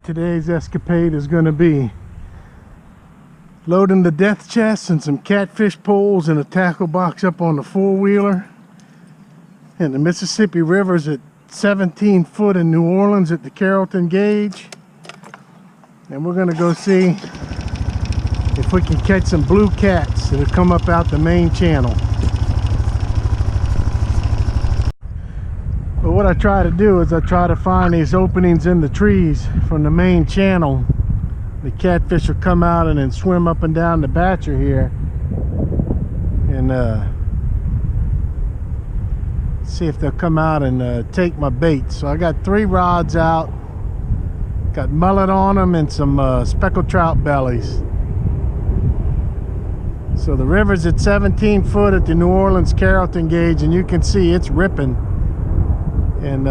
Today's escapade is going to be loading the death chest and some catfish poles in a tackle box up on the four-wheeler. And the Mississippi River's at 17 foot in New Orleans at the Carrollton gauge. And we're going to go see if we can catch some blue cats that'll come up out the main channel. But what I try to do is I try to find these openings in the trees from the main channel. The catfish will come out and then swim up and down the Batture here and see if they'll come out and take my bait. So I got 3 rods out, got mullet on them and some speckled trout bellies. So the river's at 17 foot at the New Orleans Carrollton gauge, and you can see it's ripping and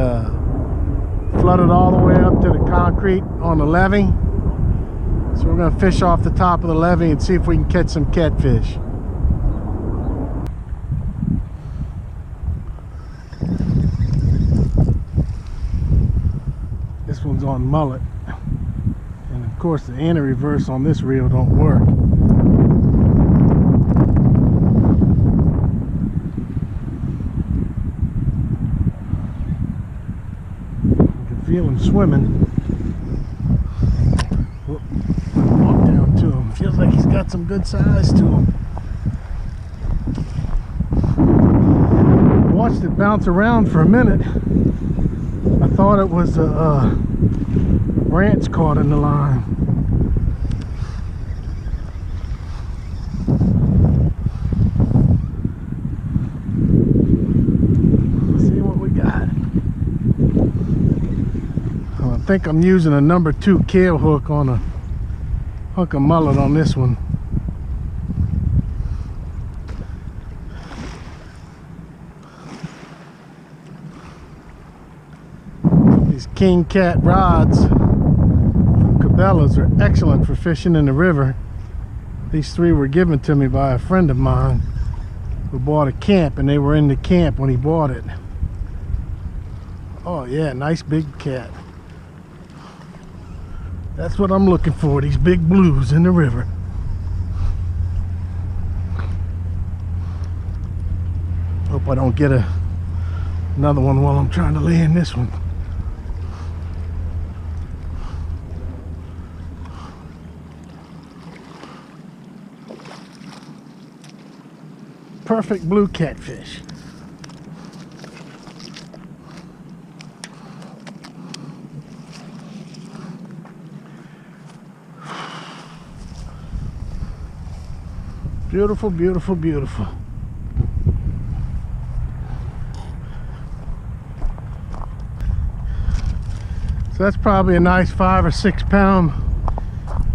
flooded all the way up to the concrete on the levee. So we're going to fish off the top of the levee and see if we can catch some catfish. This one's on mullet, and of course the anti-reverse on this reel don't work. Feel him swimming. Whoop. Walk down to him. Feels like he's got some good size to him. Watched it bounce around for a minute. I thought it was a branch caught in the line. Let's see what we got. I think I'm using a number 2 kale hook on a hunk of mullet on this one. These king cat rods from Cabela's are excellent for fishing in the river. These 3 were given to me by a friend of mine who bought a camp, and they were in the camp when he bought it. Oh yeah, nice big cat. That's what I'm looking for, these big blues in the river. Hope I don't get another one while I'm trying to land this one. Perfect blue catfish. Beautiful, beautiful, beautiful. So that's probably a nice 5 or 6 pound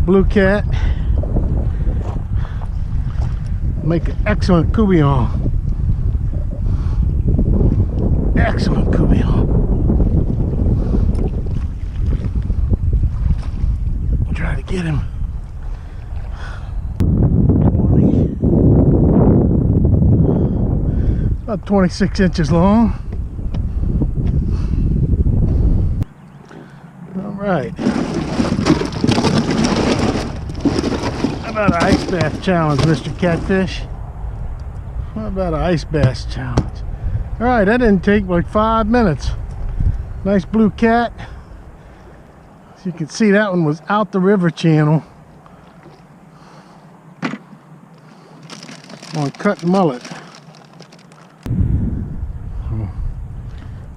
blue cat. Make an excellent coubillon. Excellent coubillon. Try to get him. About 26 inches long. All right. How about an ice bath challenge, Mr. Catfish? How about an ice bath challenge? All right, that didn't take like 5 minutes. Nice blue cat. As you can see, that one was out the river channel on cut mullet.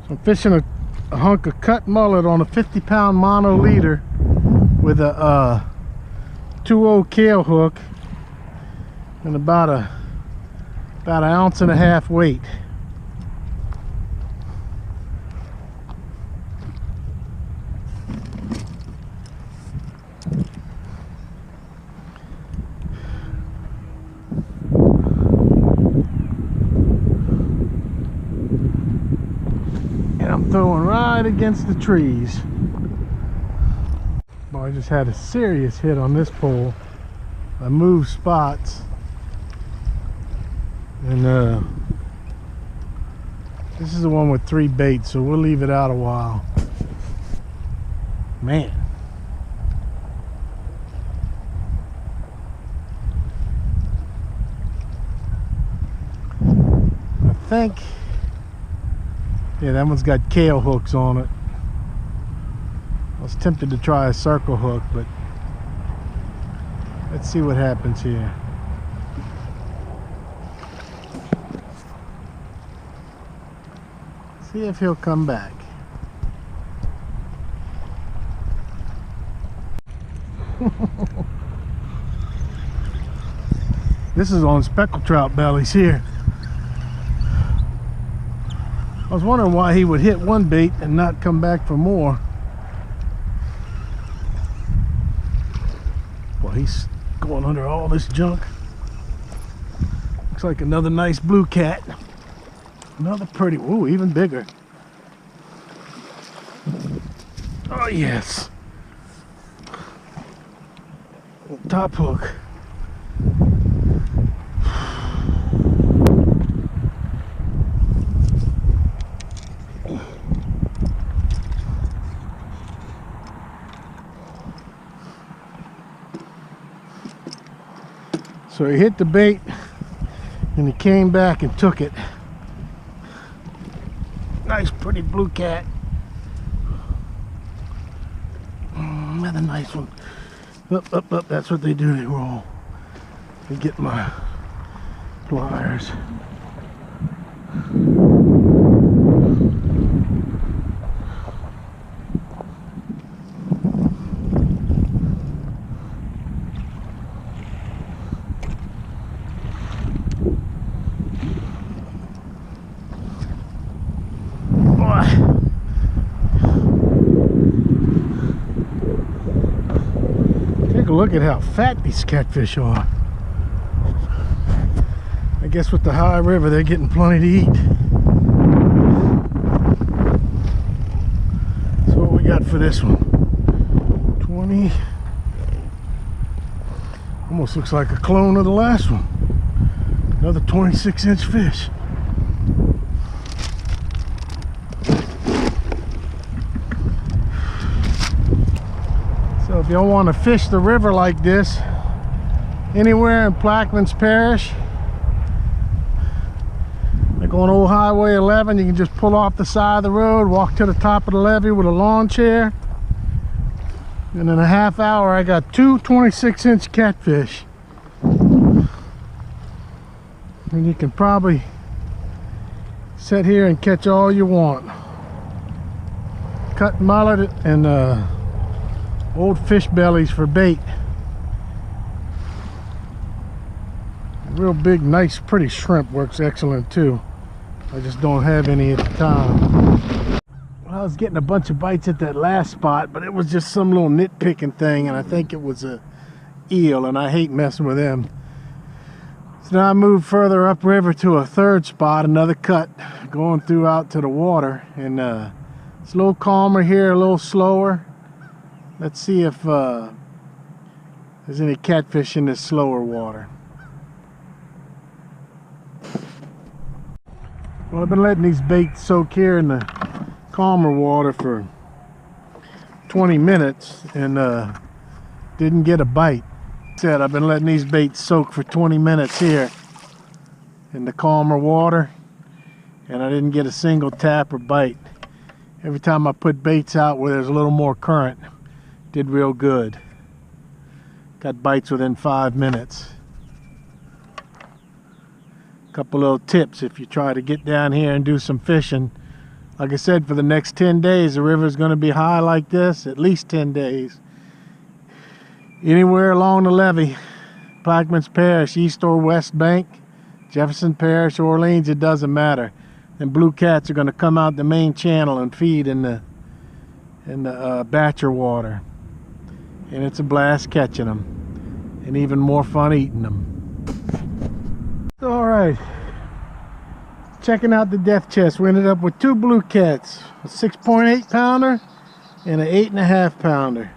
So I'm fishing a hunk of cut mullet on a 50-pound mono leader with a 2-0 kale hook and about an 1.5 ounce weight. And I'm throwing right against the trees. Boy, I just had a serious hit on this pole. I moved spots, and this is the one with 3 baits, so we'll leave it out a while. Man, think. Yeah, that one's got kale hooks on it. I was tempted to try a circle hook, but let's see what happens here. See if he'll come back. This is on speckled trout bellies here. I was wondering why he would hit one bait and not come back for more. Well, he's going under all this junk. Looks like another nice blue cat. Another pretty, ooh, even bigger. Oh yes. Top hook. So he hit the bait and he came back and took it. Nice pretty blue cat. Another nice one. Up, up, up. That's what they do. They roll. They get my pliers. Look at how fat these catfish are. I guess with the high river they're getting plenty to eat. So what we got for this one? 20. Almost looks like a clone of the last one. Another 26-inch fish. So if y'all want to fish the river like this, anywhere in Plaquemines Parish, like on Old Highway 11, you can just pull off the side of the road, walk to the top of the levee with a lawn chair, and in a half hour I got two 26-inch catfish. And you can probably sit here and catch all you want. Cut mullet and old fish bellies for bait. Real big, nice, pretty shrimp works excellent too. I just don't have any at the time. Well, I was getting a bunch of bites at that last spot, but it was just some little nitpicking thing, and I think it was a eel, and I hate messing with them. So now I moved further upriver to a third spot, another cut, going through out to the water, and it's a little calmer here, a little slower. Let's see if there's any catfish in this slower water. Well, I've been letting these baits soak here in the calmer water for 20 minutes and didn't get a bite. Said I've been letting these baits soak for 20 minutes here in the calmer water, and I didn't get a single tap or bite. Every time I put baits out where there's a little more current, did real good. Got bites within 5 minutes. Couple little tips if you try to get down here and do some fishing. Like I said, for the next 10 days the river is going to be high like this, at least 10 days. Anywhere along the levee, Plaquemines Parish, east or west bank, Jefferson Parish, Orleans, it doesn't matter. And blue cats are going to come out the main channel and feed in the Batture water. And it's a blast catching them, and even more fun eating them. All right, checking out the death chest. We ended up with two blue cats, a 6.8 pounder and an 8.5 pounder.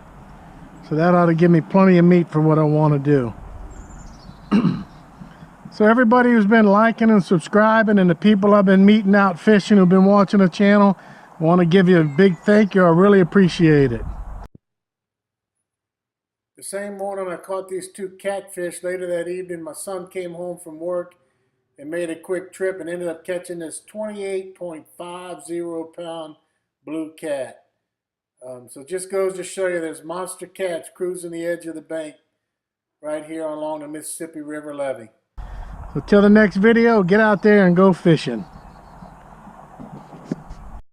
So that ought to give me plenty of meat for what I want to do. So everybody who's been liking and subscribing, and the people I've been meeting out fishing who've been watching the channel, I want to give you a big thank you. I really appreciate it. The same morning I caught these two catfish. Later that evening my son came home from work and made a quick trip and ended up catching this 28.50 pound blue cat. So it just goes to show you there's monster cats cruising the edge of the bank right here along the Mississippi River levee. So till the next video, get out there and go fishing.